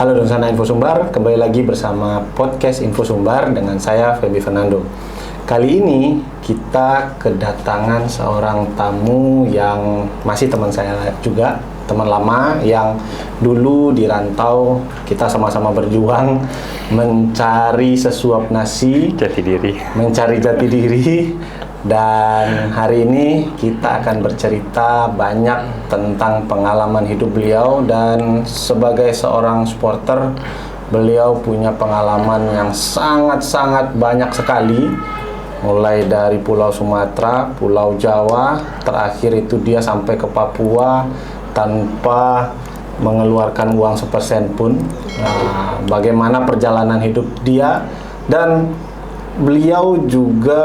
Halo Donsana Info Sumbar, kembali lagi bersama podcast Info Sumbar dengan saya Feby Fernando. Kali ini kita kedatangan seorang tamu yang masih teman saya juga, teman lama yang dulu di rantau kita sama-sama berjuang mencari sesuap nasi, mencari jati diri. Dan hari ini kita akan bercerita banyak tentang pengalaman hidup beliau, dan sebagai seorang supporter beliau punya pengalaman yang sangat-sangat banyak sekali, mulai dari Pulau Sumatera, Pulau Jawa, terakhir itu dia sampai ke Papua tanpa mengeluarkan uang sepersen pun. Nah, bagaimana perjalanan hidup dia, dan beliau juga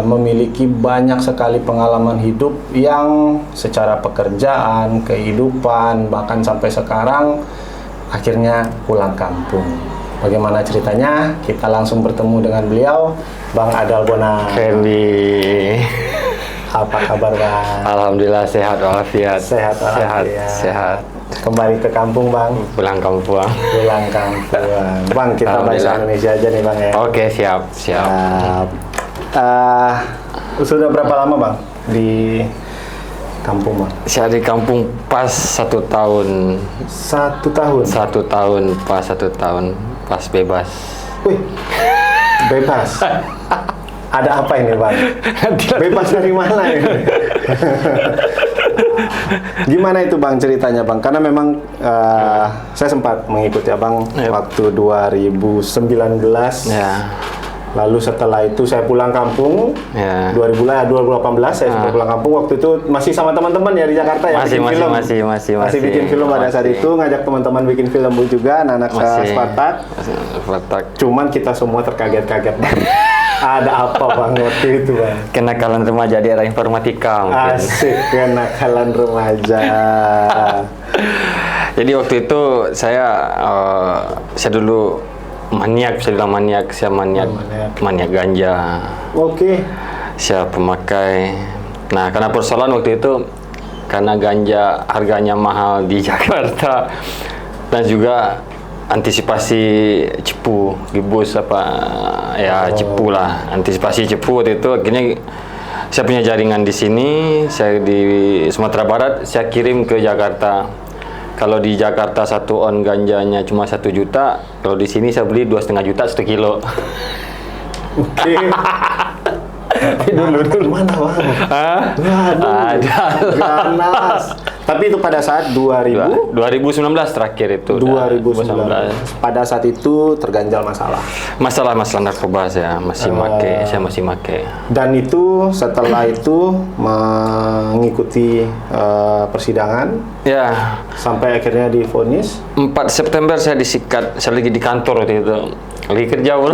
memiliki banyak sekali pengalaman hidup yang secara pekerjaan, kehidupan, bahkan sampai sekarang akhirnya pulang kampung. Bagaimana ceritanya? Kita langsung bertemu dengan beliau, Bang Adal Bonar. Feby, apa kabar, Bang? alhamdulillah sehat walafiat. Sehat. Kembali ke kampung, Bang. Pulang kampung. Bang, kita bahasa Indonesia aja nih, Bang, ya. Oke, siap. Sudah berapa lama, Bang, di kampung, Bang? Saya di kampung pas 1 tahun. 1 tahun? 1 tahun, pas bebas. Wih, bebas? Ada apa ini, Bang? Bebas dari mana ini? Gimana itu, Bang, ceritanya, Bang? Karena memang saya sempat mengikuti Abang waktu 2019. Ya. Lalu setelah itu saya pulang kampung, 2018 saya sempat pulang kampung. Waktu itu masih sama teman-teman ya di Jakarta ya, masih bikin film pada saat itu, ngajak teman-teman bikin film juga, anak-anak Spartak. Cuman kita semua terkaget-kaget, Bang. Ada apa, Bang, waktu itu, Bang? Kenakalan remaja di era informatika mungkin. Asik, kenakalan remaja. Jadi waktu itu saya dulu maniak, saya maniak ganja. Oke. Saya pemakai. Nah, karena persoalan waktu itu, karena ganja harganya mahal di Jakarta, dan juga antisipasi cepu, gibus cepu lah, antisipasi cepu waktu itu. Akhirnya saya punya jaringan di sini, saya di Sumatera Barat, saya kirim ke Jakarta. Kalau di Jakarta 1 on ganjanya cuma 1 juta, kalau di sini saya beli 2,5 juta 1 kilo. Oke. Tapi dulu mana, Bang? Ada. Ganas. Tapi itu pada saat 2019 terakhir itu. 2019. Pada saat itu terganjal Masalah narkoba saya masih make. Dan itu setelah itu mengikuti persidangan. Ya. Sampai akhirnya divonis. 4 September saya disikat. Saya lagi di kantor waktu itu. Lagi kerja, bro.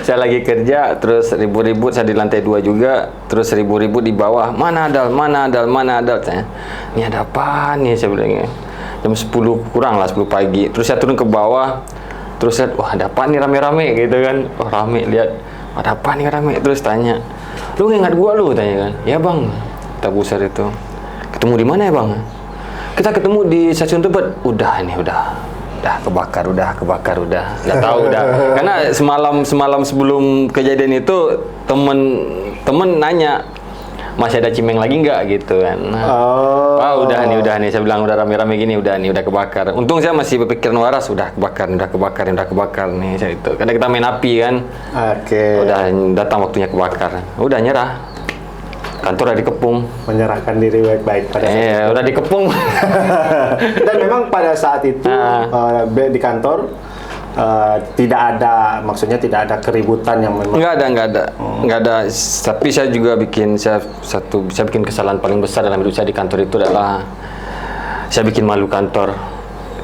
Saya lagi kerja, terus ribut-ribut, saya di lantai 2 juga, terus ribut-ribut di bawah. Mana Adal? Saya, ini ada apa nih, saya bilangnya. Jam 10 kurang lah, 10 pagi. Terus saya turun ke bawah, terus lihat, wah ada apa nih rame-rame gitu kan. Oh rame, lihat, ada apa nih rame. Terus tanya, lu ingat gua lu? Tanya kan. Ya, Bang, kita busar itu. Ketemu di mana ya, Bang? Kita ketemu di stasiun Tebet. Udah kebakar, nggak tahu udah. Karena semalam sebelum kejadian itu temen nanya, masih ada cimeng lagi nggak gitu kan. Udah nih, saya bilang udah rame-rame gini, udah kebakar. Untung saya masih berpikiran waras, udah kebakar nih saya itu. Karena kita main api kan. Oke. Udah datang waktunya kebakar, udah nyerah. Kantor udah dikepung. Menyerahkan diri baik-baik pada saat itu. Udah dikepung. Dan memang pada saat itu di kantor tidak ada keributan yang memang. Nggak ada. Tapi saya juga bikin kesalahan paling besar dalam hidup saya di kantor itu adalah saya bikin malu kantor.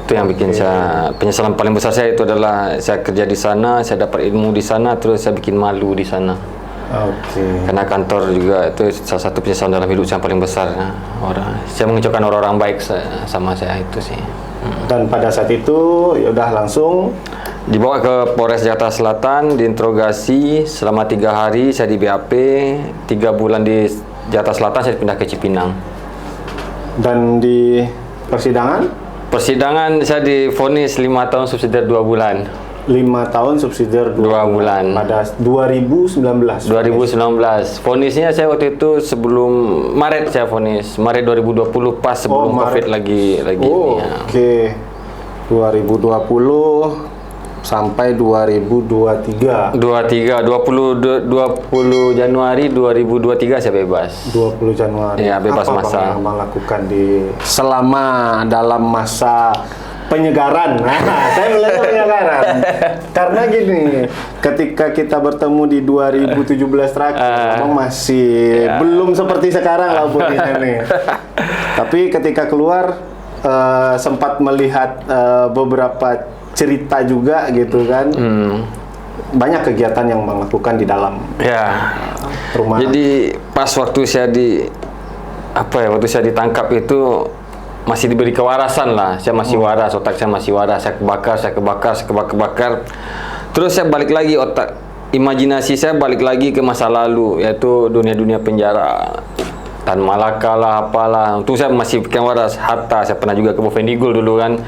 Itu yang bikin saya, penyesalan paling besar saya itu adalah saya kerja di sana, saya dapat ilmu di sana, terus saya bikin malu di sana. Karena kantor juga itu salah satu penyesalan dalam hidup saya paling besar. Saya mengecewakan orang-orang baik sama saya itu sih. Dan pada saat itu ya udah langsung dibawa ke Polres Jakarta Selatan, diinterogasi selama 3 hari. Saya di BAP, 3 bulan di Jakarta Selatan, saya pindah ke Cipinang. Dan di persidangan Persidangan saya divonis 5 tahun subsidiar 2 bulan. 5 tahun subsidiar 2 bulan. Pada 2019. 2019. Vonisnya saya waktu itu sebelum Maret saya vonis. Maret 2020 pas sebelum Covid lagi ini. Ya. Oke. 2020 sampai 2023. 20 Januari 2023 saya bebas. 20 Januari. Ya, bebas apa masa. Bang Abang lakukan selama dalam masa penyegaran? Nah, saya melihat penyegaran. Karena gini, ketika kita bertemu di 2017 terakhir, Abang masih belum seperti sekarang lah bodinya nih. Tapi ketika keluar sempat melihat beberapa cerita juga gitu kan. Banyak kegiatan yang Bang lakukan di dalam rumah. Jadi pas waktu saya waktu saya ditangkap itu masih diberi kewarasan lah. Saya masih waras, otak saya masih waras. Saya kebakar. Terus saya balik lagi imajinasi saya balik lagi ke masa lalu, yaitu dunia penjara. Tan Malaka lah, apalah. Untuk saya masih bikin waras. Hatta, saya pernah juga ke Bovendigul dulu kan.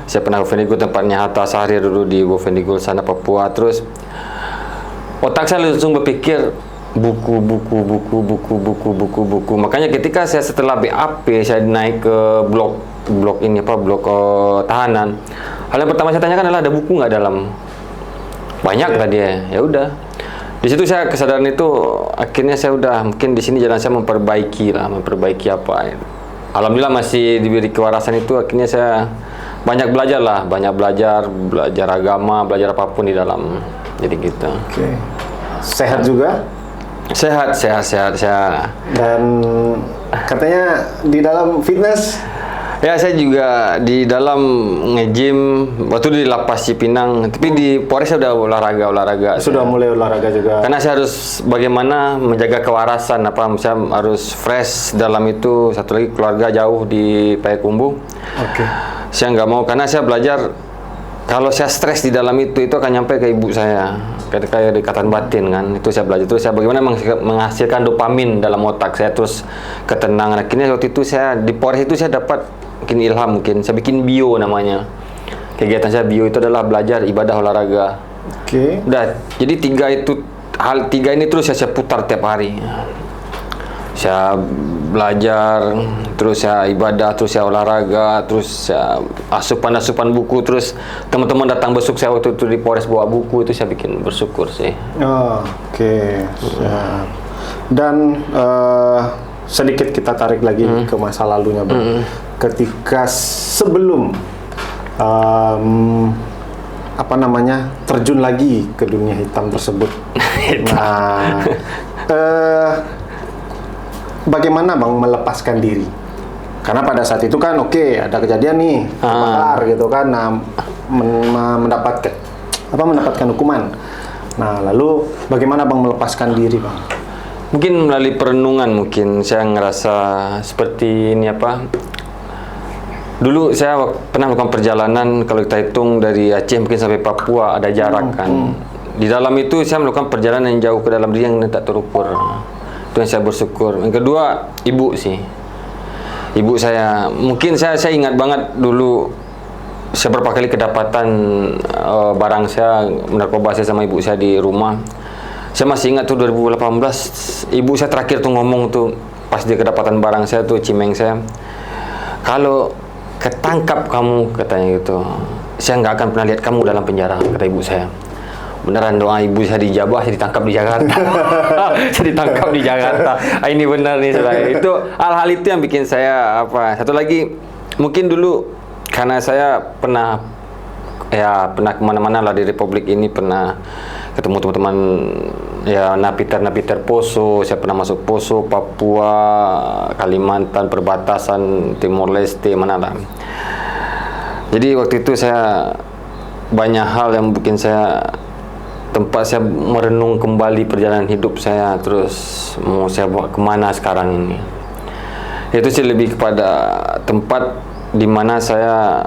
Saya pernah ke Bovendigul, tempatnya Hatta Syahrir dulu di Bovendigul sana, Papua. Terus otak saya langsung berpikir buku. Makanya ketika saya setelah BAP, saya naik ke blok tahanan. Hal yang pertama saya tanyakan adalah ada buku nggak dalam? Banyak tadi ya udah. Di situ saya kesadaran itu, akhirnya saya udah mungkin di sini jalan saya memperbaiki apa. Alhamdulillah masih diberi kewarasan itu, akhirnya saya banyak belajar agama, belajar apapun di dalam. Jadi gitu. Oke. Sehat juga? Sehat. Dan katanya di dalam fitness? Ya, saya juga di dalam nge-gym waktu di Lapas Cipinang, tapi di Polres saya udah olahraga. Sudah mulai olahraga juga. Karena saya harus bagaimana menjaga kewarasan, saya harus fresh dalam itu. Satu lagi keluarga jauh di Payakumbuh. Oke. Saya nggak mau, karena saya belajar kalau saya stres di dalam itu akan nyampe ke ibu saya, kayak ikatan batin kan. Itu saya belajar. Terus saya bagaimana menghasilkan dopamin dalam otak saya, terus ketenangan. Akhirnya waktu itu saya di Polres itu saya dapat ilham, saya bikin bio namanya. Kegiatan saya bio itu adalah belajar, ibadah, olahraga. Oke. Udah, jadi hal tiga ini terus saya putar tiap hari. Saya belajar, terus saya ibadah, terus saya olahraga, terus saya asupan buku, terus teman-teman datang besuk saya waktu itu di Polres bawa buku, itu saya bikin bersyukur sih. Oke. Dan sedikit kita tarik lagi ke masa lalunya, Bang. Ketika sebelum terjun lagi ke dunia hitam tersebut. Nah, bagaimana Bang melepaskan diri? Karena pada saat itu kan ada kejadian nih, terbakar gitu kan, mendapatkan hukuman. Nah, lalu bagaimana Bang melepaskan diri, Bang? Mungkin melalui perenungan, saya ngerasa seperti ini Dulu saya pernah melakukan perjalanan, kalau kita hitung dari Aceh mungkin sampai Papua ada jarak kan. Di dalam itu saya melakukan perjalanan yang jauh ke dalam diri yang tak terukur. Itu yang saya bersyukur. Yang kedua, ibu sih. Ibu saya, mungkin saya ingat banget dulu saya beberapa kali kedapatan barang saya, narkoba saya sama ibu saya di rumah. Saya masih ingat tuh 2018, ibu saya terakhir tuh ngomong tuh pas dia kedapatan barang saya tuh, cimeng saya. Kalau ketangkap kamu, katanya gitu, saya nggak akan pernah lihat kamu dalam penjara, kata ibu saya. Beneran, doa ibu saya dijabah, saya ditangkap di Jakarta. Saya ditangkap di Jakarta. Ini benar nih, saudara. Itu hal-hal itu yang bikin saya Satu lagi, mungkin dulu karena saya pernah kemana-mana lah di Republik ini, pernah ketemu teman-teman napiter Poso. Saya pernah masuk Poso, Papua, Kalimantan, perbatasan Timor Leste, mana lah. Jadi waktu itu saya banyak hal yang bikin tempat saya merenung kembali perjalanan hidup saya, terus mau saya bawa kemana sekarang ini. Itu sih lebih kepada tempat di mana saya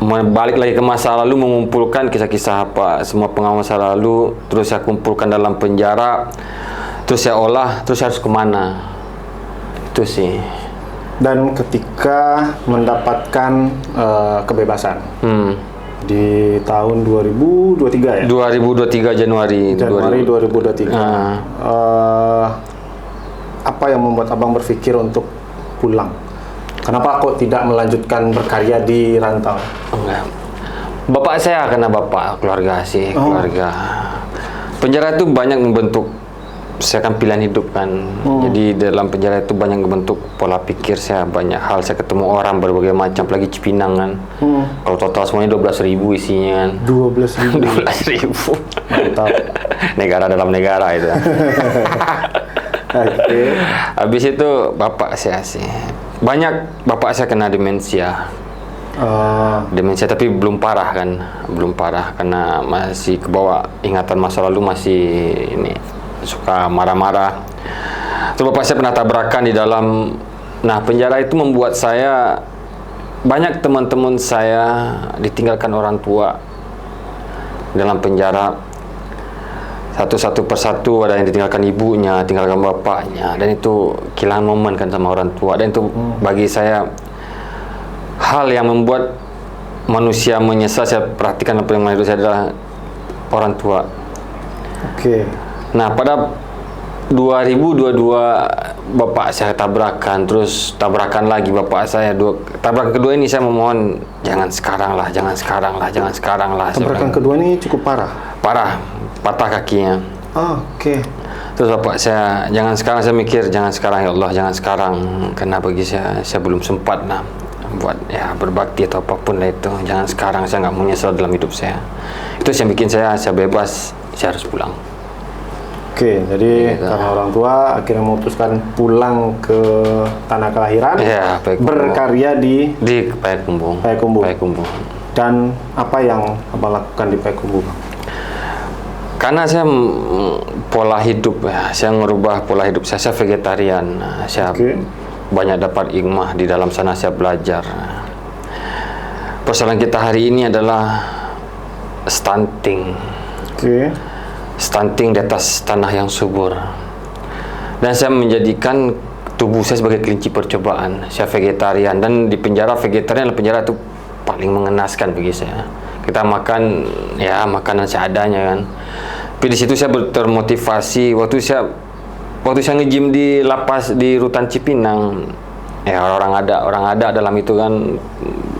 balik lagi ke masa lalu, mengumpulkan kisah-kisah semua pengalaman masa lalu, terus saya kumpulkan dalam penjara, terus saya olah, terus saya harus kemana. Itu sih. Dan ketika mendapatkan kebebasan di tahun 2023 ya? 2023 Januari 2023. Apa yang membuat abang berpikir untuk pulang? Kenapa kok tidak melanjutkan berkarya di rantau? Enggak. Bapak saya karena bapak keluarga sih, keluarga. Penjara itu banyak membentuk saya kan pilihan hidup kan. Jadi dalam penjara itu banyak membentuk pola pikir saya, banyak hal saya ketemu orang berbagai macam, apalagi Cipinang kan. Kalau total semuanya 12.000 isinya kan. 12.000. 12.000. Mantap. Negara dalam negara itu. Oke. Habis itu bapak saya sih. Banyak bapak saya kena demensia. Demensia tapi belum parah kan, belum parah karena masih kebawa ingatan masa lalu, masih ini suka marah-marah. Terus bapak saya pernah tabrakan di dalam. Nah, penjara itu membuat saya, banyak teman-teman saya ditinggalkan orang tua dalam penjara. Satu persatu, ada yang ditinggalkan ibunya, tinggalkan bapaknya, dan itu kehilangan momen kan sama orang tua. Dan itu bagi saya hal yang membuat manusia menyesal. Saya perhatikan apa yang hidup saya adalah orang tua. Oke. Nah, pada 2022 bapak saya tabrakan, terus tabrakan lagi bapak saya. Tabrakan kedua ini saya memohon jangan sekarang lah. Tabrakan kedua ini cukup parah. Parah, patah kakinya. Oke. Terus bapak saya, jangan sekarang. Saya mikir jangan sekarang ya Allah, jangan sekarang, karena bagi saya belum sempat lah buat ya berbakti atau apapun lah itu. Jangan sekarang, saya nggak mau nyesal dalam hidup saya. Itu yang bikin saya bebas, saya harus pulang. Oke, jadi karena orang tua akhirnya memutuskan pulang ke tanah kelahiran, ya, berkarya di Payakumbuh. Payakumbuh. Dan apa yang abang lakukan di Payakumbuh? Karena saya pola hidup ya, saya merubah pola hidup saya vegetarian. Saya banyak dapat hikmah di dalam sana, saya belajar. Persoalan kita hari ini adalah stunting. Stunting di atas tanah yang subur. Dan saya menjadikan tubuh saya sebagai kelinci percobaan. Saya vegetarian, dan di penjara vegetarian, penjara itu paling mengenaskan bagi saya. Kita makan ya makanan seadanya kan. Tapi di situ saya termotivasi waktu saya nge-gym di lapas di Rutan Cipinang. Ya orang ada dalam itu kan,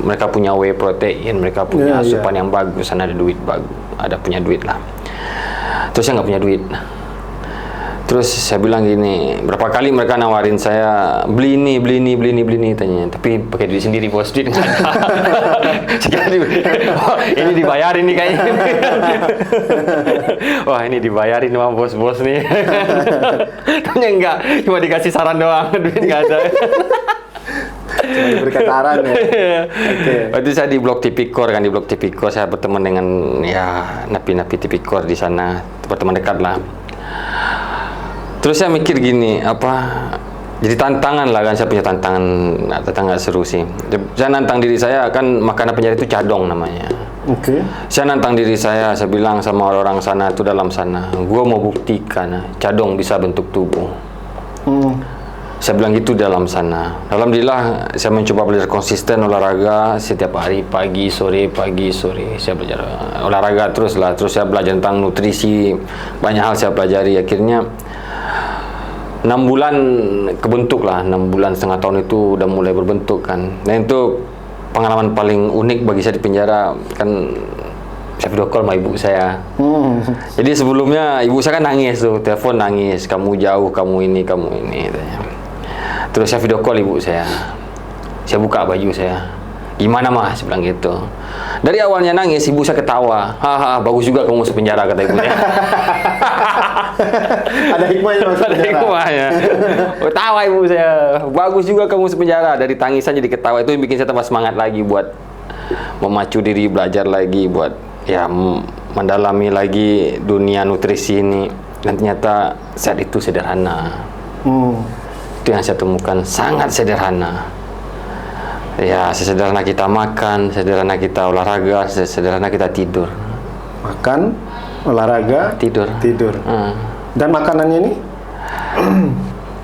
mereka punya whey protein, mereka punya asupan yang bagus, sana ada duit bagus, punya duit lah. Terus saya nggak punya duit. Terus saya bilang gini, berapa kali mereka nawarin saya beli ini tanya, tapi pakai duit sendiri bos, duit nggak ada. Ini dibayarin nih kayaknya. Wah ini dibayarin sama bos-bos nih. Tanya enggak, cuma dikasih saran doang, duit nggak ada. Cuma diberikan saran ya. Waktu saya di Blok Tipikor kan, di Blok Tipikor saya berteman dengan ya napi-napi Tipikor di sana, berteman dekat lah. Terus saya mikir gini, jadi tantangan lah kan, saya punya tantangan seru sih. Saya nantang diri saya, kan makanan penjara itu cadong namanya. Saya nantang diri saya bilang sama orang sana itu dalam sana, gue mau buktikan cadong bisa bentuk tubuh. Saya bilang gitu dalam sana. Alhamdulillah saya mencoba belajar konsisten olahraga setiap hari, pagi sore. Saya belajar olahraga terus saya belajar tentang nutrisi, banyak hal saya pelajari. Akhirnya 6 bulan kebentuk lah, 6 bulan setengah tahun itu udah mulai berbentuk kan. Dan itu pengalaman paling unik bagi saya di penjara kan. Saya video call sama ibu saya. Jadi sebelumnya ibu saya kan nangis tuh, telepon nangis, kamu jauh, kamu ini katanya. Terus saya video call ibu saya buka baju saya, gimana mas, saya bilang gitu. Dari awalnya nangis, ibu saya ketawa, haha bagus juga kamu masuk penjara, kata ibunya. Ada hikmahnya masuk penjara. Ada hikmahnya. Tawa ibu saya, bagus juga kamu masuk penjara. Dari tangisan jadi ketawa, itu yang bikin saya tambah semangat lagi buat memacu diri, belajar lagi, buat ya mendalami lagi dunia nutrisi ini. Dan ternyata saat itu sederhana. Itu yang saya temukan, sangat sederhana. Ya, sesederhana kita makan, sederhana kita olahraga, sederhana kita tidur. Makan, olahraga, tidur. Dan makanannya ini?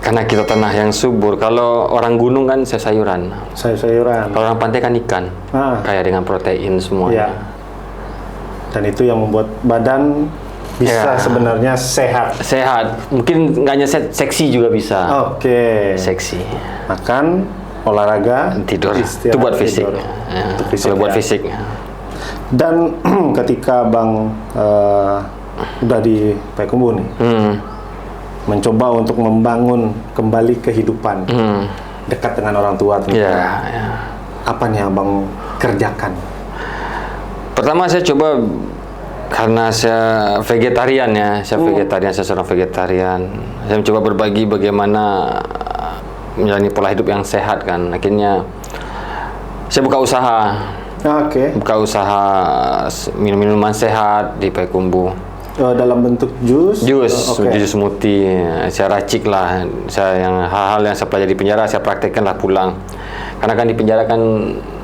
Karena kita tanah yang subur. Kalau orang gunung kan sayuran. Sayur-sayuran. Kalau orang pantai kan ikan. Kaya dengan protein semuanya. Ya. Dan itu yang membuat badan bisa sebenarnya sehat. Sehat. Mungkin nggak hanya seksi juga bisa. Oke. Seksi. Makan, olahraga, Tidur. istirahat, Itu buat fisik. tidur. Untuk fisik, Kalau buat ya. fisik. Dan ketika Bang udah di Payakumbuh nih, mencoba untuk membangun kembali kehidupan dekat dengan orang tua, apa nih yang Bang kerjakan? Pertama saya coba, karena saya vegetarian ya, saya seorang vegetarian. Saya mencoba berbagi bagaimana menjalani pola hidup yang sehat kan. Akhirnya saya buka usaha. Buka usaha minuman sehat di Payakumbuh. Dalam bentuk jus? Jus smoothie. Saya racik lah. Hal-hal yang saya pelajari di penjara saya praktekkan lah pulang. Karena kan di penjara kan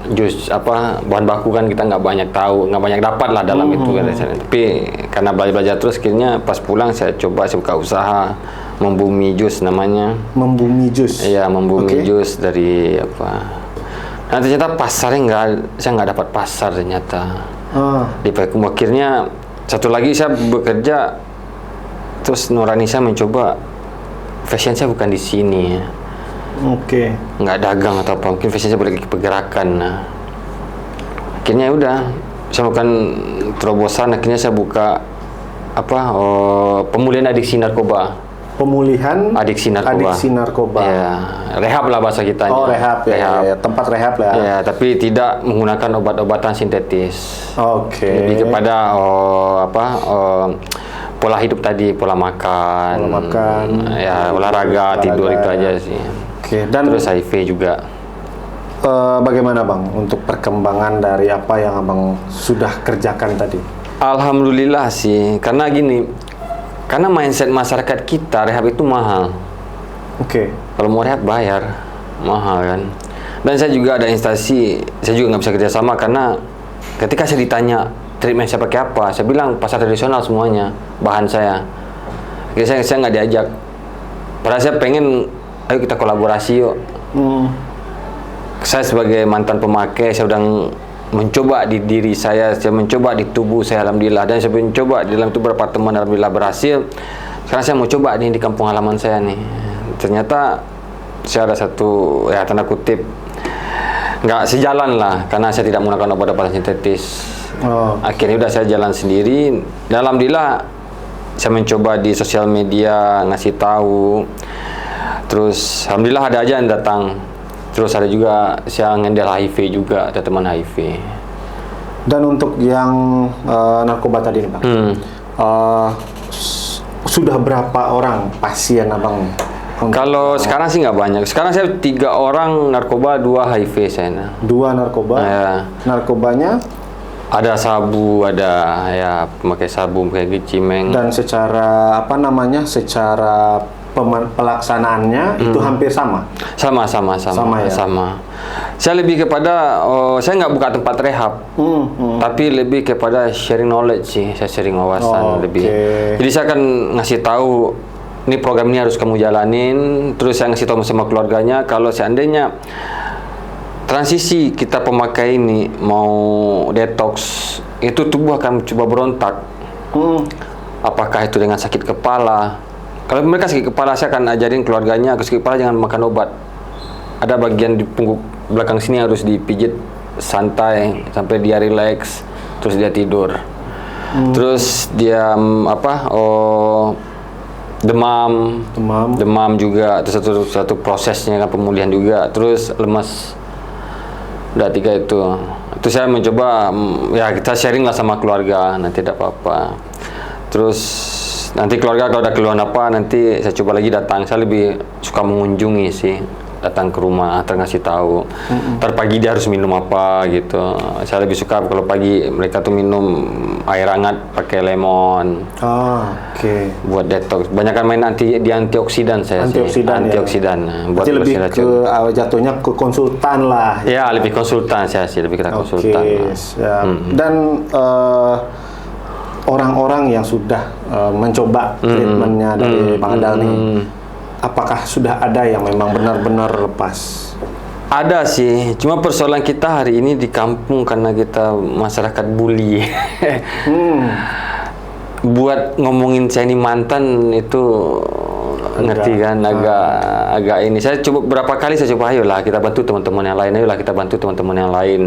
jus bahan baku kan kita nggak banyak tahu, nggak banyak dapat lah dalam itu kan. Tapi karena belajar terus, akhirnya pas pulang saya buka usaha Membumi Jus namanya. Membumi Jus? Iya, Membumi Jus dari Nah ternyata pasarnya saya nggak dapat pasar ternyata di Payakumbuh. Akhirnya satu lagi saya bekerja, terus nurani saya mencoba fashion saya bukan di sini. Nggak dagang atau apa, mungkin fashion saya boleh pergerakan. Nah, akhirnya udah saya bukan terobosan. Akhirnya saya buka pemulihan adiksi narkoba. Pemulihan adiksi narkoba. Ya, rehab lah bahasa kita. Rehab. Ya, tempat rehab lah. Ya, tapi tidak menggunakan obat-obatan sintetis. Lebih kepada pola hidup tadi, pola makan, ya olahraga, tidur itu aja sih. Dan terus HIV juga. Bagaimana Bang untuk perkembangan dari apa yang Abang sudah kerjakan tadi? Alhamdulillah sih, karena karena mindset masyarakat kita rehab itu mahal. Kalau mau rehab bayar, mahal kan. Dan saya juga ada instansi, saya juga nggak bisa kerjasama karena ketika saya ditanya treatment saya pakai apa, saya bilang pasar tradisional semuanya, bahan saya. Akhirnya saya nggak diajak. Padahal saya pengen, ayo kita kolaborasi yuk. Saya sebagai mantan pemakai, saya udah mencoba di diri saya mencoba di tubuh saya, alhamdulillah, dan saya mencoba di dalam itu beberapa teman, alhamdulillah berhasil. Sekarang saya mau coba nih di kampung halaman saya nih. Ternyata saya ada satu tanda kutip nggak sejalan lah, karena saya tidak menggunakan obat-obatan sintetis. Akhirnya udah saya jalan sendiri. Dan alhamdulillah saya mencoba di sosial media ngasih tahu. Terus alhamdulillah ada aja yang datang. Terus ada juga saya ngendel HIV juga, ada teman HIV. Dan untuk yang narkoba tadi nih Bang, sudah berapa orang pasien Abang? Kalau sekarang sih nggak banyak. Sekarang saya 3 orang narkoba, 2 HIV saya. 2 narkoba? Narkobanya? Ada sabu, ada pemakai sabu, kayak cimeng. Dan secara secara pelaksanaannya itu hampir sama? Sama ya? Sama. Saya lebih kepada, saya nggak buka tempat rehab, tapi lebih kepada sharing knowledge sih. Saya sharing wawasan lebih. Jadi saya akan ngasih tahu, ini program ini harus kamu jalanin. Terus saya ngasih tahu sama keluarganya, kalau seandainya transisi kita pemakai ini mau detox, itu tubuh akan coba berontak. Apakah itu dengan sakit kepala? Kalau mereka sakit kepala, saya akan ajarin keluarganya, sakit kepala jangan makan obat. Ada bagian di punggung belakang sini harus dipijit santai sampai dia relax, terus dia tidur. Terus dia demam juga, itu satu prosesnya kan, pemulihan juga. Terus lemas. Udah 3 itu. Itu saya mencoba, kita sharing lah sama keluarga, nanti tidak apa-apa. Terus nanti keluarga kalau ada keluhan apa, nanti saya coba lagi datang. Saya lebih suka mengunjungi sih, datang ke rumah, ngasih tahu. Ntar pagi dia harus minum apa gitu. Saya lebih suka kalau pagi mereka tuh minum air hangat pakai lemon. Buat detox. Banyak kan main antioksidan saya antioksidan, sih. Antioksidan. Buat lebih ke jatuhnya ke konsultan lah. Ya, lebih konsultan saya sih, lebih kita konsultan. Dan orang-orang yang sudah mencoba treatmentnya dari Bang Adal nih, apakah sudah ada yang memang benar-benar lepas? Ada sih, cuma persoalan kita hari ini di kampung karena kita masyarakat bully. Buat ngomongin saya ini mantan itu ngerti kan, agak ini. Saya coba berapa kali saya coba, ayolah kita bantu teman-teman yang lain, ayolah kita bantu teman-teman yang lain.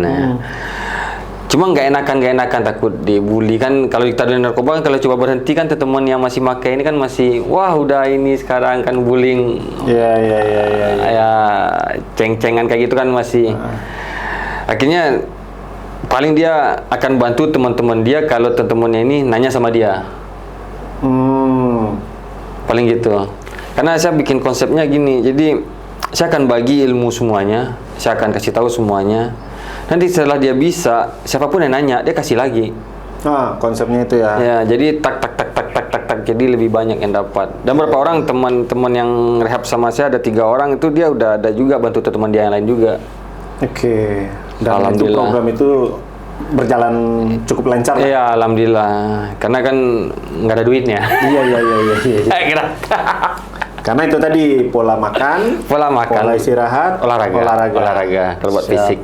Cuma nggak enakan takut dibully kan. Kalau kita dari narkoba kan, kalau coba berhenti kan teman yang masih pakai ini kan masih wah udah ini sekarang kan bullying. Ya ceng-cengan kayak gitu kan masih. Akhirnya paling dia akan bantu teman-teman dia kalau teman-temannya ini nanya sama dia. Paling gitu. Karena saya bikin konsepnya gini. Jadi saya akan bagi ilmu semuanya, saya akan kasih tahu semuanya. Nanti setelah dia bisa, siapapun yang nanya, dia kasih lagi. Konsepnya itu ya. Ya, jadi tak, jadi lebih banyak yang dapat. Dan berapa orang teman-teman yang rehab sama saya, ada 3 orang itu dia udah ada juga bantu teman dia yang lain juga. Oke. Dan itu program itu berjalan cukup lancar. Iya, alhamdulillah. Karena kan nggak ada duitnya. Iya. Karena itu tadi pola makan, pola istirahat, olahraga, kalau buat fisik.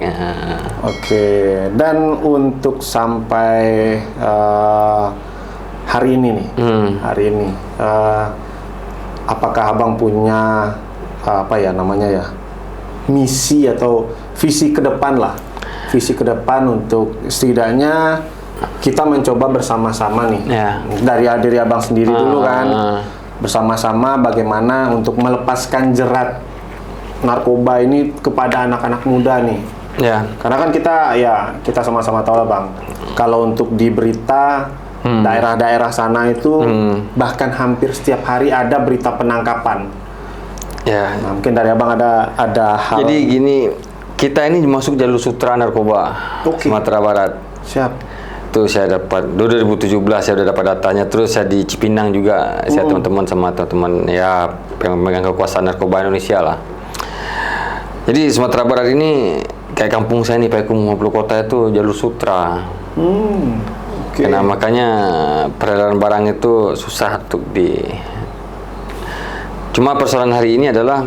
Oke. Dan untuk sampai hari ini nih, apakah abang punya misi atau visi ke depan lah, untuk setidaknya kita mencoba bersama-sama nih, dari abang sendiri dulu kan. Bersama-sama bagaimana untuk melepaskan jerat narkoba ini kepada anak-anak muda nih. Karena kan kita sama-sama tahu lah Bang, kalau untuk di berita daerah-daerah sana itu bahkan hampir setiap hari ada berita penangkapan. Nah, mungkin dari abang ada hal. Jadi gini, kita ini masuk jalur sutra narkoba Sumatera Barat. Siap. Itu saya dapat 2017 saya udah dapat datanya. Terus saya di Cipinang juga, saya teman-teman sama teman-teman ya yang memegang kekuasaan narkoba Indonesia lah. Jadi Sumatera Barat ini kayak kampung saya nih, Payakumbuh 50 kota itu jalur sutra. Karena makanya peredaran barang itu susah untuk Cuma persoalan hari ini adalah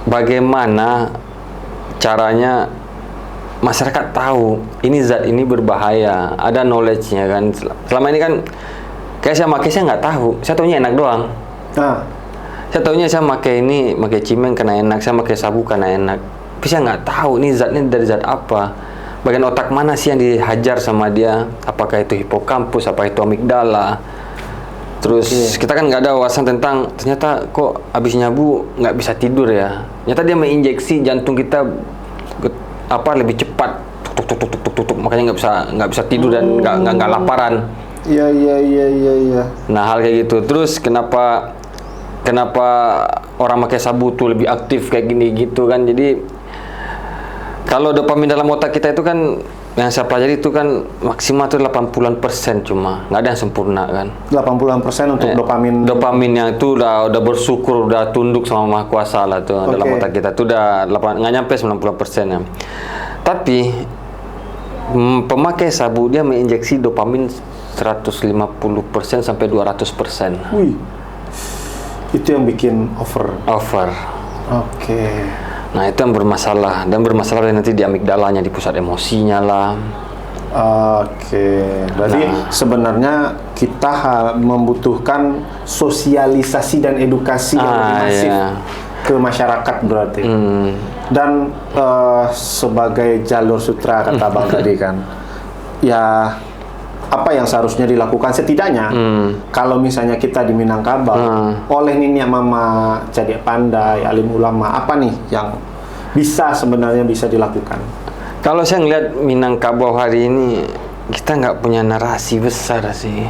bagaimana caranya masyarakat tahu ini zat ini berbahaya, ada knowledge-nya kan. Selama ini kan kayak saya nggak tahu, saya taunya enak doang. Saya taunya saya pakai cimeng karena enak, saya pakai sabu karena enak. Tapi saya nggak tahu ini zatnya dari zat apa, bagian otak mana sih yang dihajar sama dia, apakah itu hipokampus, apa itu amigdala. Terus kita kan nggak ada wawasan tentang ternyata kok habis nyabu nggak bisa tidur ya. Ternyata dia menginjeksi jantung kita lebih cepat, makanya nggak bisa tidur dan nggak laparan. Iya. Nah hal kayak gitu. Terus kenapa orang pakai sabu tuh lebih aktif kayak gini gitu kan? Jadi kalau dopamin dalam otak kita itu kan yang saya pelajari itu kan maksimal tuh 80% cuma, nggak ada yang sempurna kan. 80% untuk dopamin. Dopamin yang itu udah bersyukur, udah tunduk sama Maha Kuasa lah tuh dalam otak kita tuh udah nggak nyampe 90% ya. Tapi pemakai sabu dia menginjeksi dopamin 150% sampai 200%. Wih. Itu yang bikin over. Nah itu yang bermasalah, dan bermasalah nanti di amigdalanya, di pusat emosinya lah. Berarti sebenarnya kita membutuhkan sosialisasi dan edukasi yang lebih masif ke masyarakat berarti. Dan sebagai jalur sutra kata Bang tadi kan, ya apa yang seharusnya dilakukan setidaknya kalau misalnya kita di Minangkabau oleh Nini Mama jadi pandai alim ulama, apa nih yang sebenarnya bisa dilakukan? Kalau saya ngelihat Minangkabau hari ini kita nggak punya narasi besar sih.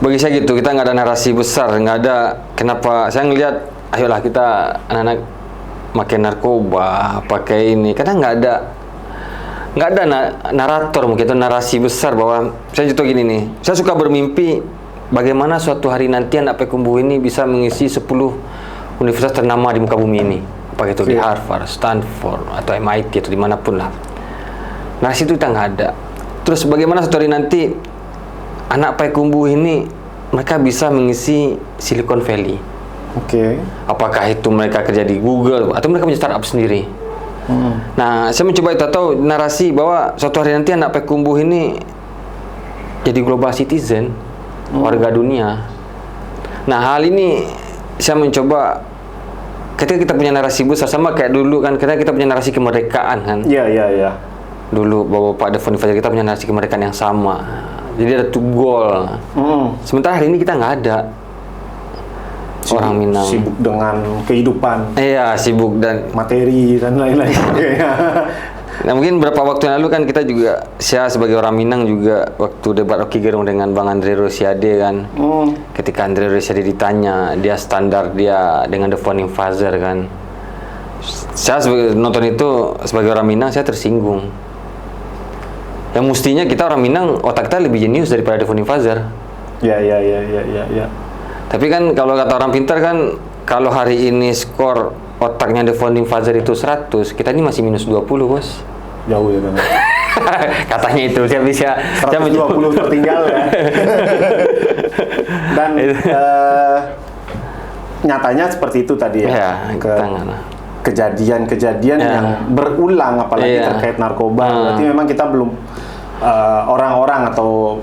Bagi saya gitu, kita nggak ada narasi besar, nggak ada. Kenapa saya ngelihat ayolah kita anak-anak pakai narkoba, pakai ini, karena nggak ada narator, mungkin itu narasi besar bahwa saya contoh gini nih, saya suka bermimpi bagaimana suatu hari nanti anak Payakumbuh ini bisa mengisi 10 universitas ternama di muka bumi ini, apakah itu di Harvard, Stanford, atau MIT atau dimanapun lah. Narasi itu kita nggak ada. Terus bagaimana suatu hari nanti anak Payakumbuh ini mereka bisa mengisi Silicon Valley. Oke. Apakah itu mereka kerja di Google atau mereka punya startup sendiri. Nah, saya mencoba itu atau narasi bahwa suatu hari nanti anak Payakumbuh ini jadi global citizen, warga dunia. Nah, hal ini saya mencoba ketika kita punya narasi besar sama kayak dulu kan, ketika kita punya narasi kemerdekaan kan. Iya. Dulu Bapak Devon Fajar kita punya narasi kemerdekaan yang sama. Jadi ada tuh goal. Sementara hari ini kita nggak ada. Orang Minang sibuk dengan kehidupan, iya, sibuk dan materi dan lain-lain. nah, mungkin beberapa waktu yang lalu kan kita juga, saya sebagai orang Minang juga waktu debat Rocky Gerung dengan Bang Andre Rosiade kan, ketika Andre Rosiade ditanya dia standar dia dengan The Founding Father kan, saya sebagai nonton itu sebagai orang Minang saya tersinggung. Yang mestinya kita orang Minang otak kita lebih jenius daripada The Founding Father. Ya. Tapi kan kalau kata orang pintar kan, kalau hari ini skor otaknya The Founding Father itu 100, kita ini masih minus 20, Bos. Jauh ya kan. Katanya itu, saya bisa 120 tertinggal ya. Dan nyatanya seperti itu tadi ya. Kejadian-kejadian yang berulang apalagi terkait narkoba. Berarti memang kita belum orang-orang atau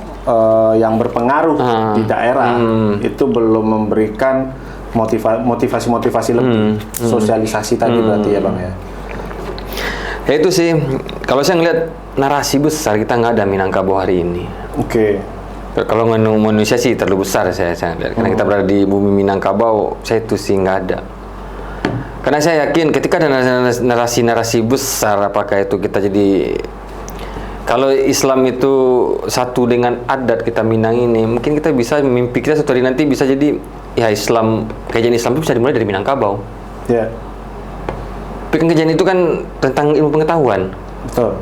yang berpengaruh di daerah itu belum memberikan motivasi lebih, sosialisasi tadi berarti ya Bang ya. Ya itu sih, kalau saya ngeliat narasi besar kita nggak ada Minangkabau hari ini. Oke. Kalau manusia sih terlalu besar saya lihat, karena kita berada di bumi Minangkabau, saya itu sih nggak ada. Karena saya yakin ketika ada narasi-narasi besar, apakah itu kita jadi, kalau Islam itu satu dengan adat kita Minang ini, mungkin kita bisa mimpi kita suatu hari nanti bisa jadi ya Islam, kajian Islam itu bisa dimulai dari Minangkabau. Ya. Tapi kajian itu kan tentang ilmu pengetahuan. Betul.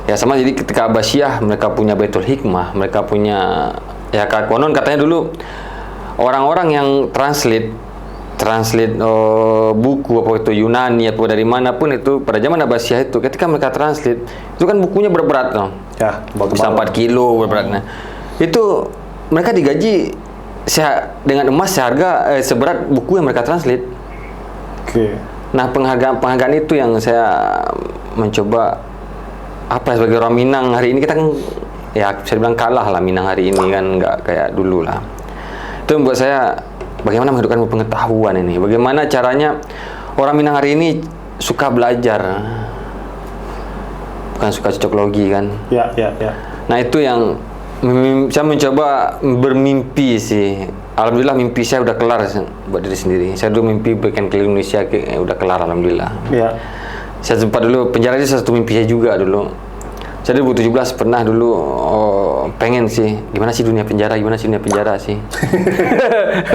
Ya sama, jadi ketika Abbasiyah mereka punya Baitul Hikmah, mereka punya ya konon katanya dulu orang-orang yang translate buku apa itu Yunani atau dari manapun itu pada zaman Abbasiyah itu, ketika mereka translate itu kan bukunya berat no? Ya, bisa 4 kilo beratnya. Itu mereka digaji dengan emas seharga seberat buku yang mereka translate. Oke. Nah, penghargaan itu yang saya mencoba sebagai orang Minang hari ini, kita kan ya bisa dibilang kalah lah Minang hari ini kan, nggak kayak dulu lah. Itu membuat saya bagaimana menghidupkan pengetahuan ini, bagaimana caranya orang Minang hari ini suka belajar, bukan suka cocok logi kan. Ya. Nah itu yang saya mencoba bermimpi sih. Alhamdulillah mimpi saya udah kelar buat diri sendiri. Saya dulu mimpi bikin keliling Indonesia, udah kelar alhamdulillah. Ya. Saya sempat dulu penjara itu satu mimpi saya juga dulu. Saya 2017 pernah dulu pengen sih gimana sih dunia penjara sih.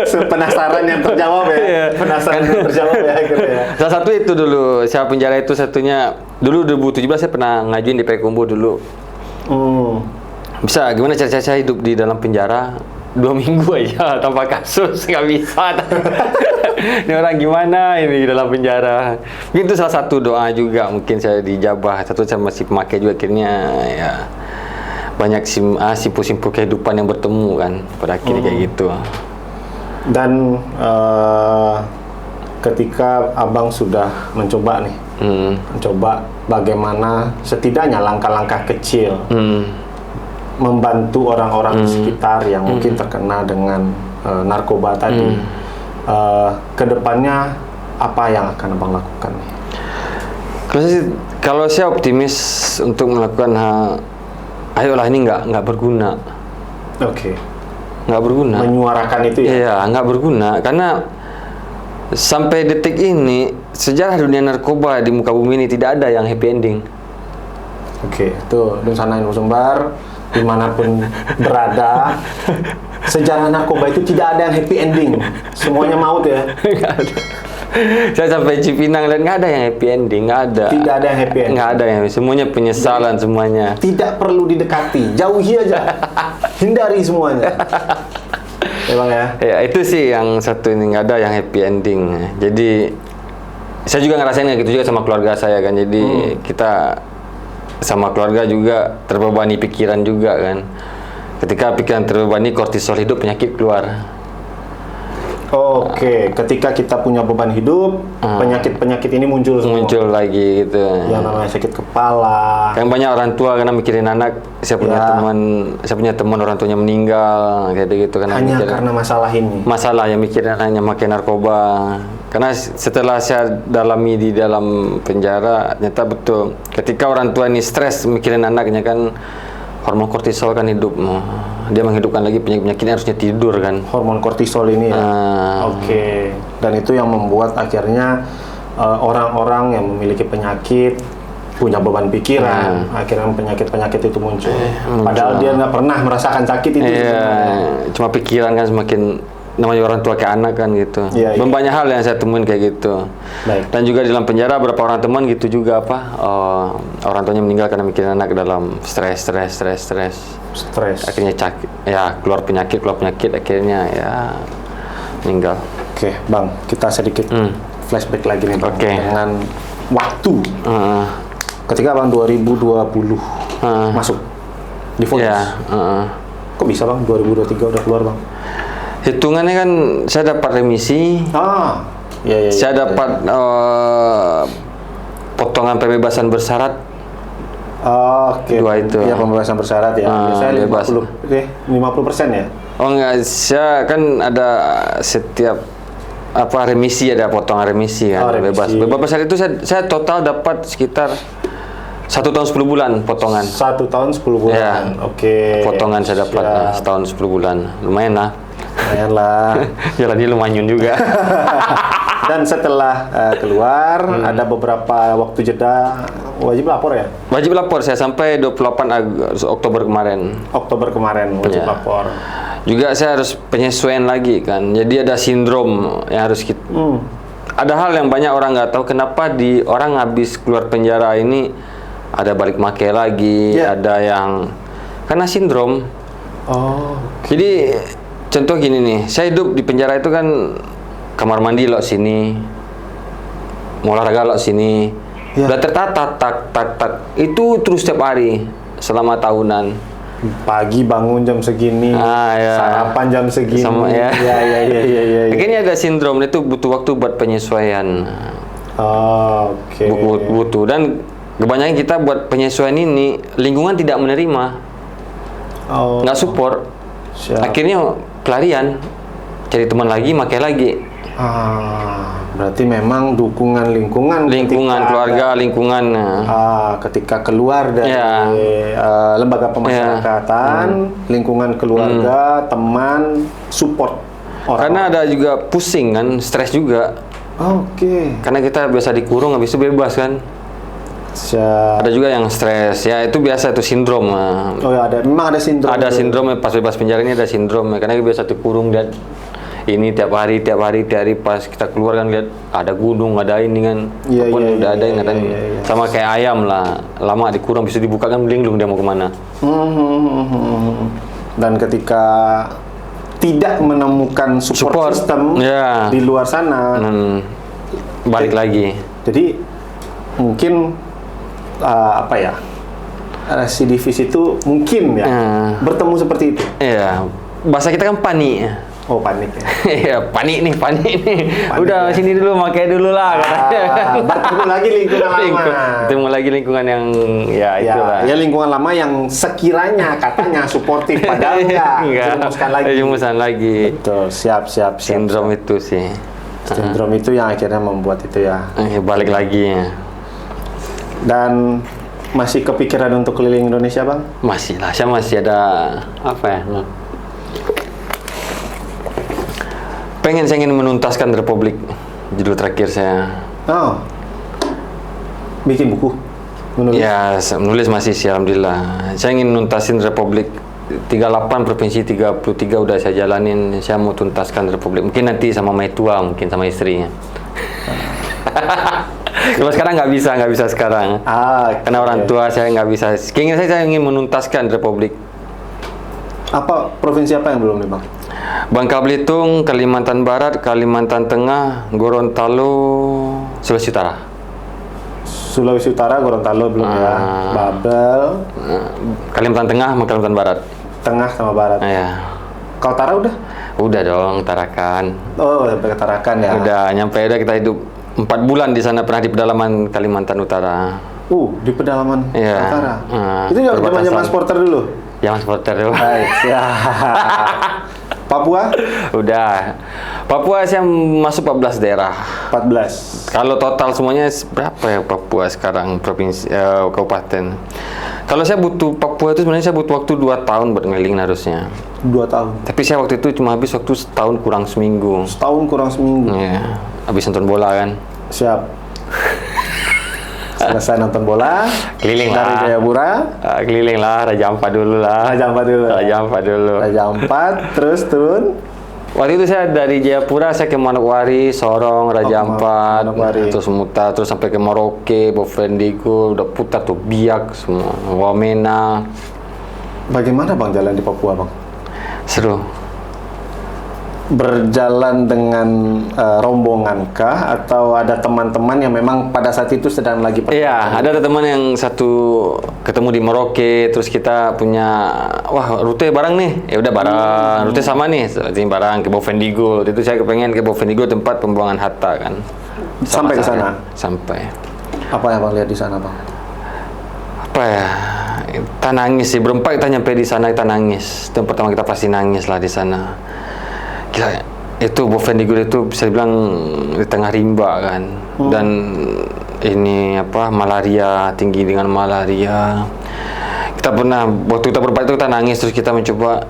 Penasaran yang terjawab ya. Penasaran yang terjawab ya gitu ya. Salah satu itu dulu, saya penjara itu satunya dulu 2017 saya pernah ngajuin di Payakumbuh dulu. Bisa gimana cara saya hidup di dalam penjara 2 minggu aja tanpa kasus, nggak bisa. Ini orang gimana ini di dalam penjara. Mungkin itu salah satu doa juga, mungkin saya dijabah. Satu saya masih pemakai juga, akhirnya ya banyak simpul-simpul kehidupan yang bertemu kan pada akhirnya kayak gitu. Dan ketika Abang sudah mencoba nih, mencoba bagaimana setidaknya langkah-langkah kecil membantu orang-orang di sekitar yang mungkin terkena dengan narkoba tadi, kedepannya apa yang akan Abang lakukan? Kalau saya optimis untuk melakukan ayolah ini nggak berguna. Oke. Nggak berguna. Menyuarakan itu ya? Iya, nggak berguna karena sampai detik ini sejarah dunia narkoba di muka bumi ini tidak ada yang happy ending. Oke, itu Dunsana Info Sumbar dimanapun berada, sejarah narkoba itu tidak ada yang happy ending, semuanya maut ya. Nggak ada. Saya sampai Cipinang dan nggak ada yang happy ending, nggak ada. Tidak ada yang happy ending. Nggak ada yang, semuanya penyesalan semuanya. Tidak perlu didekati, jauhi aja, hindari semuanya. Emang ya? Ya itu sih yang satu ini, nggak ada yang happy ending. Jadi saya juga ngerasain kayak gitu juga sama keluarga saya kan. Jadi kita sama keluarga juga terbebani pikiran juga kan. Ketika pikiran terbebani, kortisol hidup, penyakit keluar. Oke, ketika kita punya beban hidup, penyakit-penyakit ini muncul semua. Muncul lagi gitu. Yang namanya sakit kepala. Kan banyak orang tua karena mikirin anak, saya punya teman orang tuanya meninggal kayak gitu kan. Hanya karena masalah ini. Masalah yang mikirin anaknya makin narkoba. Karena setelah saya dalami di dalam penjara, ternyata betul. Ketika orang tua ini stres mikirin anaknya kan, hormon kortisol kan hidup, dia menghidupkan lagi penyakit yang harusnya tidur kan. Hormon kortisol ini ya. Oke. Dan itu yang membuat akhirnya orang-orang yang memiliki penyakit punya beban pikiran, akhirnya penyakit-penyakit itu muncul. Padahal dia nggak pernah merasakan sakit itu. Cuma pikiran kan semakin, namanya orang tua ke anak kan gitu. Banyak hal yang saya temuin kayak gitu. Baik. Dan juga di dalam penjara beberapa orang teman gitu juga orang tuanya meninggal karena mikirin anak dalam stres. Akhirnya keluar penyakit akhirnya ya meninggal. Oke, Bang, kita sedikit flashback lagi nih, Bang, dengan waktu. Ketika Bang 2020 masuk di vonis. Kok bisa Bang 2023 udah keluar Bang? Hitungannya kan saya dapat remisi. Saya dapat potongan pembebasan bersyarat. Oke. Dua itu. Ya, pembebasan bersyarat ya. Biasanya 50% ya? Oh enggak, saya kan ada setiap remisi, ada potongan remisi kan. Bebas bersyarat itu saya total dapat sekitar 1 tahun 10 bulan potongan. 1 tahun 10 bulan. Ya. Oke. Potongan saya dapat setahun 10 bulan. Lumayan lah. Jalannya lumayan juga. Dan setelah keluar ada beberapa waktu jeda wajib lapor ya? Wajib lapor saya sampai 28 Oktober kemarin. Oktober kemarin wajib lapor. Juga saya harus penyesuaian lagi kan. Jadi ada sindrom yang harus kita. Ada hal yang banyak orang nggak tahu, kenapa orang habis keluar penjara ini ada balik make lagi, ada yang karena sindrom. Jadi contoh gini nih, saya hidup di penjara itu kan kamar mandi lo sini, mau olahraga lo sini, udah tertata tak itu terus setiap hari selama tahunan. Pagi bangun jam segini, sarapan jam segini. Ya. Ya. Akhirnya ada sindrom, itu butuh waktu buat penyesuaian. Oke. Butuh, dan kebanyakan kita buat penyesuaian ini lingkungan tidak menerima, nggak support. Akhirnya pelarian, cari teman lagi, makai lagi. Berarti memang dukungan lingkungan keluarga, lingkungan. Ketika keluar dari lembaga pemasyarakatan, lingkungan keluarga, teman, support orang. Karena ada juga pusing kan, stres juga. Karena kita biasa dikurung, habis itu bebas kan. Ada juga yang stres, ya itu biasa, itu sindrom. Memang ada sindrom. Ada sindrom, pas bebas penjara ini ada sindrom, karena biasa dikurung dan ini tiap hari pas kita keluar kan lihat ada gunung, ada ini kan, udah ada ingatan. Sama kayak ayam lah, lama dikurung bisa dibuka kan linglung dia mau kemana. Dan ketika tidak menemukan support system di luar sana, balik lagi. Jadi mungkin residivis itu mungkin bertemu seperti itu. Bahasa kita kan panik. Panik ya. Iya, panik nih. Udah sini dulu, makai dulu lah katanya. Bertemu lagi lingkungan lama. Bertemu lagi lingkungan yang itulah. Ya lingkungan lama yang sekiranya katanya suportif, padahal enggak. Jerumuskan lagi. Betul, siap. Sindrom itu sih. Sindrom itu yang akhirnya membuat itu ya. Balik lagi. Dan masih kepikiran untuk keliling Indonesia, Bang? Masih lah, saya masih ada saya ingin menuntaskan Republik, judul terakhir saya. Bikin buku? Menulis? Ya, menulis masih sih, alhamdulillah. Saya ingin nuntasin Republik 38 provinsi 33 udah saya jalanin. Saya mau tuntaskan Republik. Mungkin nanti sama Maitua, mungkin sama istrinya. Kalau sekarang nggak bisa sekarang. Karena orang tua saya nggak bisa. Keinginan saya ingin menuntaskan Republik. Provinsi apa yang belum nih, Bang? Bangka Belitung, Kalimantan Barat, Kalimantan Tengah, Gorontalo, Sulawesi Utara. Sulawesi Utara, Gorontalo belum ya. Babel. Kalimantan Tengah sama Kalimantan Barat. Tengah sama Barat. Iya. Kaltara udah? Udah dong, Tarakan. Oh, sampai ke Tarakan ya. Udah kita hidup 4 bulan di sana, pernah di pedalaman Kalimantan Utara. Di pedalaman Iya. Utara. Itu zaman-zaman perbatasan. supporter dulu. Zaman supporter dulu. Baik, ya. Papua Udah. Papua saya masuk 14 daerah. 14. Kalau total semuanya berapa ya Papua sekarang provinsi kabupaten? Kalau saya butuh Papua itu sebenarnya saya butuh waktu 2 tahun buat ngelilingin harusnya. 2 tahun. Tapi saya waktu itu cuma habis waktu setahun kurang seminggu. Setahun kurang seminggu. Iya. Habis nonton bola kan. Siap. Selesai nonton bola, Keliling dari lah. Jayapura, Keliling lah, Raja Ampat dulu lah. Raja Ampat dulu. Raja Ampat dulu. Raja Ampat, terus turun. Waktu itu saya dari Jayapura saya ke Manokwari, Sorong, Raja Ampat, Manokwari. terus mutar, terus sampai ke Merauke, Bovendigul, udah putar tuh Biak semua, Wamena. Bagaimana Bang jalan di Papua, Bang? Seru. Berjalan dengan rombongan kah atau ada teman-teman yang memang pada saat itu sedang lagi Iya, ada teman yang satu ketemu di Merauke, terus kita punya rute bareng nih. Ya udah bareng, rute sama nih, seperti bareng ke Bovendigul. Itu saya kepengen ke Bovendigul tempat pembuangan Hatta kan. Sampai ke sana? Sampai. Apa yang Bang lihat di sana, Bang? Apa ya? Kita nangis sih, berempat kita nyampe di sana kita nangis. Itu yang pertama kita pasti nangis lah di sana. Gila, itu Bovendigul itu bisa dibilang di tengah rimba kan. Dan ini malaria, tinggi dengan malaria. Kita pernah waktu kita berempat itu kita nangis, terus kita mencoba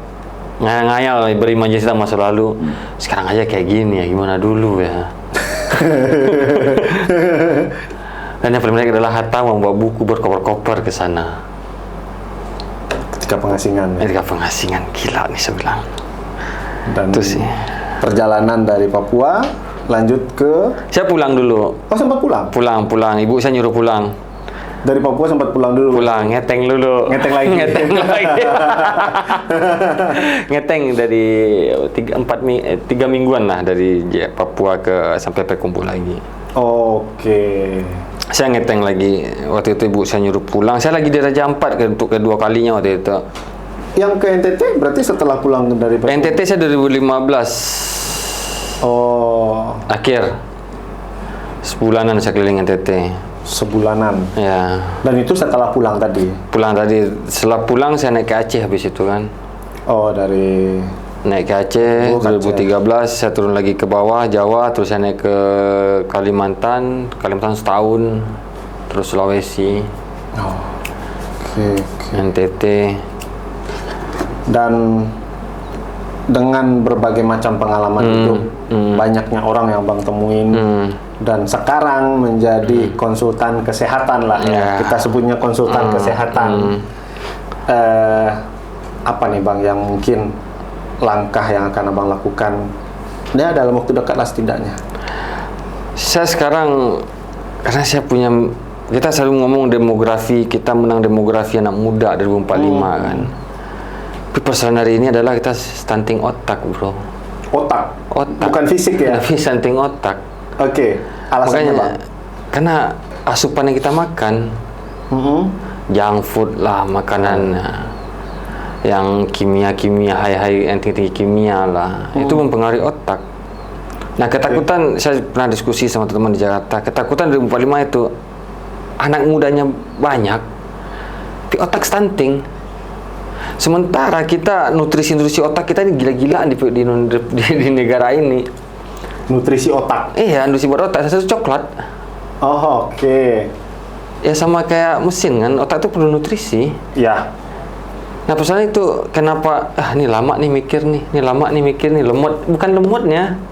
ngayal berimajinasi tentang masa lalu. Sekarang aja kayak gini ya, gimana dulu ya. Dan yang paling menarik adalah Hatta membawa buku berkoper-koper ke sana. Ketika pengasingan. Ketika pengasingan, gila nih saya bilang. Dan Itu sih. perjalanan dari Papua lanjut ke. Saya pulang dulu. Oh, sempat pulang? Pulang. Ibu saya nyuruh pulang. Dari Papua sempat pulang dulu. Pulang, ngeteng dulu. Ngeteng lagi. Ngeteng lagi. Ngeteng dari 3 mingguan lah dari Papua sampai Payakumbuh lagi. Oke. Saya ngeteng lagi. Waktu itu ibu saya nyuruh pulang. Saya lagi di Raja Ampat untuk kedua kalinya waktu itu. Yang ke NTT berarti setelah pulang dari Papua? NTT saya 2015. Oh, Akhir. Sebulanan saya keliling NTT. sebulanan. Ya. Dan itu setelah pulang tadi? Pulang tadi. Setelah pulang saya naik ke Aceh habis itu kan. Oh, dari. Naik ke Aceh, Oh, Aceh. 2013 saya turun lagi ke bawah Jawa, terus saya naik ke Kalimantan setahun, terus Sulawesi, Oh, oke. NTT. Dan dengan berbagai macam pengalaman hidup, banyaknya orang yang Bang temuin, dan sekarang menjadi konsultan kesehatan lah, Ya. kita sebutnya konsultan kesehatan. Apa nih Bang yang mungkin langkah yang akan Abang lakukan ya dalam waktu dekat lah setidaknya? Saya sekarang, karena kita selalu ngomong demografi, kita menang demografi anak muda 2045 kan. Tapi persoalan hari ini adalah kita stunting otak, bro. Otak? Otak. Bukan fisik ya? Tapi stunting otak. Oke. Alasannya Bang? Karena asupan yang kita makan, junk food lah makanannya, yang kimia-kimia, high yang tinggi kimia lah, itu mempengaruhi otak. Nah, ketakutan, saya pernah diskusi sama teman di Jakarta, ketakutan 2045 itu anak mudanya banyak, tapi otak stunting. Sementara kita nutrisi otak kita ini gila-gilaan di negara ini. Nutrisi otak? Iya, nutrisi buat otak, satu coklat. Oh, oke. Ya sama kayak mesin kan, otak itu perlu nutrisi. Ya. Nah persoalan itu kenapa, ini lama nih mikir nih, lemot. Bukan lemotnya,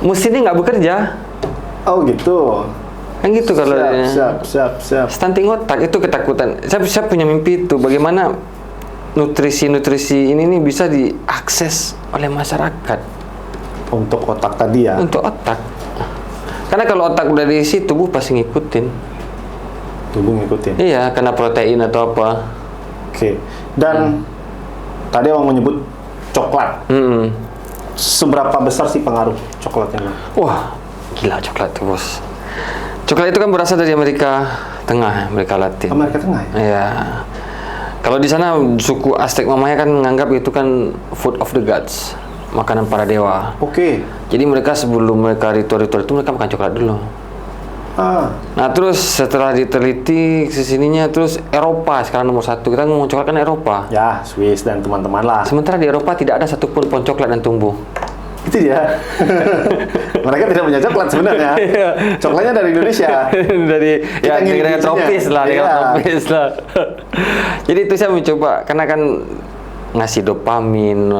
mesin ini nggak bekerja. Oh gitu. Kan gitu kalau Siap. stunting otak itu ketakutan. Saya punya mimpi itu, bagaimana nutrisi ini nih bisa diakses oleh masyarakat. Untuk otak tadi ya? Untuk otak. Karena kalau otak udah diisi, tubuh pasti ngikutin. Tubuh ngikutin? Iya, karena protein atau apa. Oke. Dan tadi Abang menyebut coklat. Seberapa besar sih pengaruh coklatnya? Wah, gila coklat tuh bos. Coklat itu kan berasal dari Amerika Tengah, Amerika Latin. Amerika Tengah ya? Iya. Kalau di sana suku Aztec Mamaya kan menganggap itu kan food of the gods, makanan para dewa. Oke. Jadi mereka sebelum mereka ritual-ritual itu mereka makan coklat dulu. Nah terus setelah diteliti kesininya, terus Eropa sekarang nomor 1. Kita ngomong coklat kan Eropa. Ya, Swiss dan teman-teman lah. Sementara di Eropa tidak ada satupun pohon coklat yang tumbuh. Itu dia. Mereka tidak punya coklat sebenarnya. Coklatnya dari Indonesia. Dari Kita ngirim negara bijinya. tropis lah, negara Iya. tropis lah. Jadi itu saya mencoba karena kan ngasih dopamin,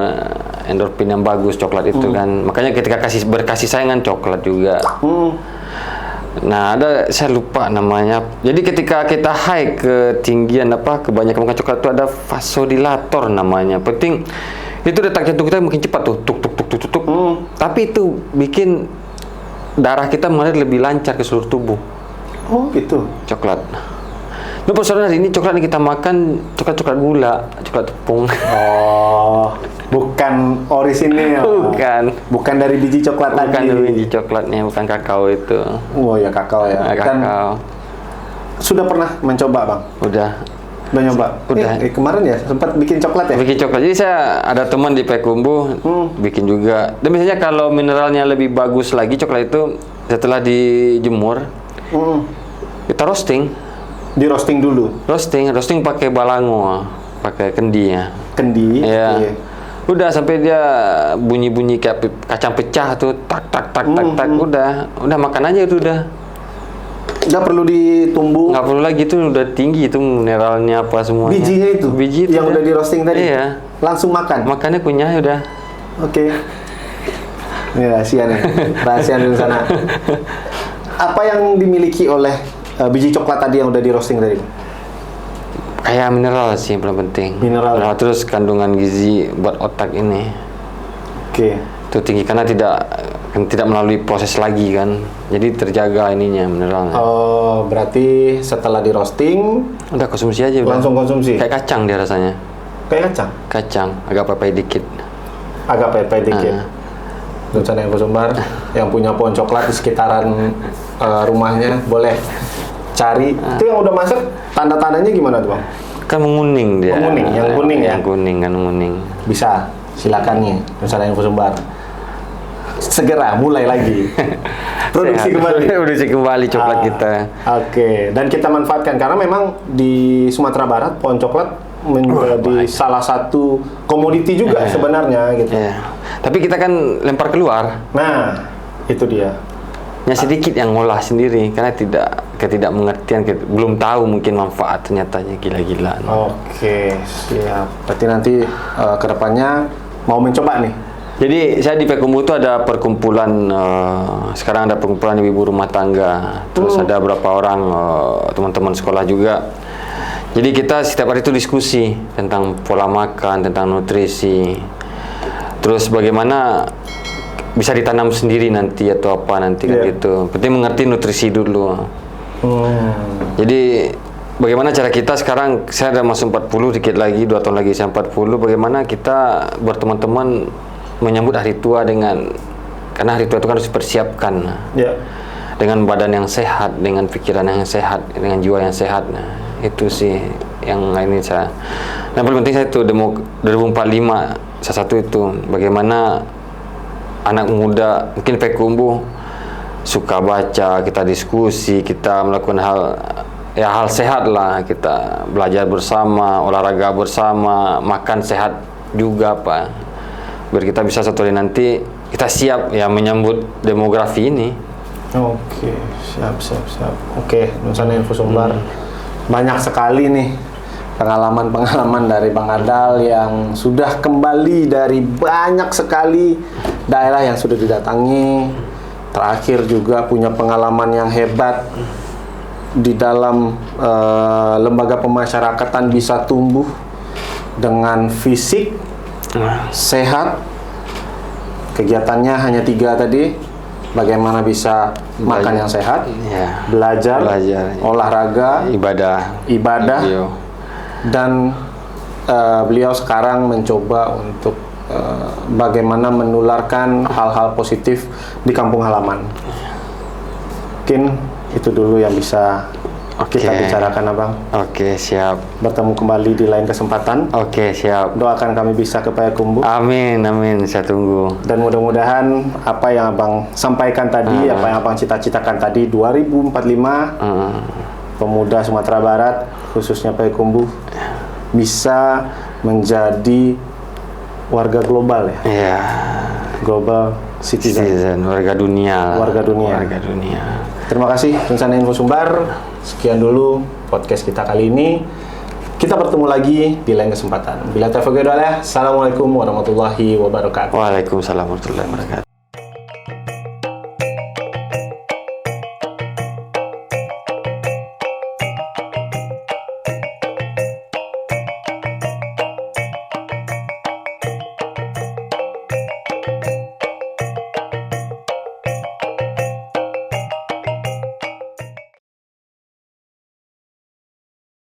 endorfin yang bagus coklat itu kan. Makanya ketika berkasih sayang kan coklat juga. Nah, saya lupa namanya. Jadi ketika kita high ketinggian kebanyakan makan coklat itu ada vasodilator namanya. Penting itu detak jantung kita makin cepat tuh, tuk tuk tuk tuk tuk tuk. Tapi itu bikin darah kita mengalir lebih lancar ke seluruh tubuh. Oh, gitu. Coklat. Lu persoalan hari ini coklat yang kita makan coklat gula, coklat tepung. Oh, bukan orisinil. Bukan dari biji coklat Bukan tadi. dari biji coklatnya, bukan kakao itu. Oh ya, kakao ya. Dan Kakao. sudah pernah mencoba, Bang? Udah Nyoba? Udah. Kemarin ya sempat bikin coklat ya? bikin coklat. Jadi saya ada teman di Payakumbuh bikin juga. Dan biasanya kalau mineralnya lebih bagus lagi coklat itu setelah dijemur kita roasting. Di roasting dulu. Roasting pakai balango, pakai kendi ya. Kendi. Iya. Iya. Udah sampai dia bunyi-bunyi kayak kacang pecah tuh, tak. Udah makan aja itu udah. Nggak perlu ditumbuk. Nggak perlu lagi, itu udah tinggi itu mineralnya apa semuanya. Bijinya itu. Biji itu yang udah di roasting tadi. Iya. Langsung makan. Makannya kunyah udah. Oke. Ini rahasia nih. Rahasia di sana. Apa yang dimiliki oleh biji coklat tadi yang udah di roasting tadi? Kayak mineral sih yang paling penting. Mineral. Nah, terus kandungan gizi buat otak ini. Oke. Itu tinggi karena tidak melalui proses lagi kan. Jadi terjaga ininya mineralnya. Oh, berarti setelah di roasting Udah konsumsi aja udah. langsung konsumsi. Kayak kacang dia rasanya. Kayak kacang. Kacang, agak pahit dikit. Agak pahit dikit. Nusa Infoso Sumbar yang punya pohon coklat di sekitaran rumahnya boleh cari. Itu yang udah masak, tanda-tandanya gimana tuh, Bang? Kan menguning dia. Menguning, yang kuning ya? Yang kuning kan menguning. Bisa, silakan nih Nusa Infoso Sumbar. Segera mulai lagi. Produksi Sehat. kembali. Produksi kembali coklat kita. Oke, dan kita manfaatkan karena memang di Sumatera Barat pohon coklat menjadi salah satu komoditi juga sebenarnya gitu. Iya. Tapi kita kan lempar keluar. Nah, itu dia. Ya sedikit yang ngolah sendiri karena ketidakmengertian, belum tahu mungkin manfaat ternyatanya gila-gilaan. Oke, siap. Berarti nanti kedepannya mau mencoba nih. Jadi saya di Payakumbuh itu ada perkumpulan, sekarang ada perkumpulan ibu rumah tangga, terus ada beberapa orang teman-teman sekolah juga. Jadi kita setiap hari itu diskusi tentang pola makan, tentang nutrisi, terus bagaimana bisa ditanam sendiri nanti atau apa nanti kan gitu. Penting mengerti nutrisi dulu. Jadi bagaimana cara kita sekarang, saya udah masuk 40 dikit lagi, 2 tahun lagi saya 40, bagaimana kita buat teman-teman menyambut hari tua karena hari tua itu kan harus dipersiapkan dengan badan yang sehat, dengan pikiran yang sehat, dengan jiwa yang sehat. Nah, itu sih yang ini saya. Yang paling penting saya itu 2045 salah satu itu bagaimana anak muda mungkin Payakumbuh suka baca, kita diskusi, kita melakukan hal sehat lah, kita belajar bersama, olahraga bersama, makan sehat juga Pak. Biar kita bisa satu hari nanti kita siap ya menyambut demografi ini. Oke, siap. Oke, Nusa Infoso Sumbar. Banyak sekali nih pengalaman-pengalaman dari Bang Adal yang sudah kembali dari banyak sekali daerah yang sudah didatangi. Terakhir juga punya pengalaman yang hebat di dalam lembaga pemasyarakatan bisa tumbuh dengan fisik sehat. Kegiatannya hanya 3 tadi. Bagaimana bisa makan yang sehat, belajar, olahraga, ibadah, dan beliau sekarang mencoba untuk bagaimana menularkan hal-hal positif di kampung halaman. Mungkin itu dulu yang bisa Oke. kita bicarakan Abang. Oke, siap. Bertemu kembali di lain kesempatan. Oke, siap. Doakan kami bisa ke Payakumbuh. Amin, amin. Saya tunggu. Dan mudah-mudahan apa yang Abang sampaikan tadi, apa yang Abang cita-citakan tadi, 2045 pemuda Sumatera Barat, khususnya Payakumbuh, bisa menjadi warga global ya. Iya. Global citizen. Warga dunia. Warga dunia. Warga dunia. Terima kasih Rencana Info Sumbar. Sekian dulu podcast kita kali ini. Kita bertemu lagi di lain kesempatan. Bila taufiq wal hidayah. Assalamualaikum warahmatullahi wabarakatuh. Waalaikumsalam warahmatullahi wabarakatuh.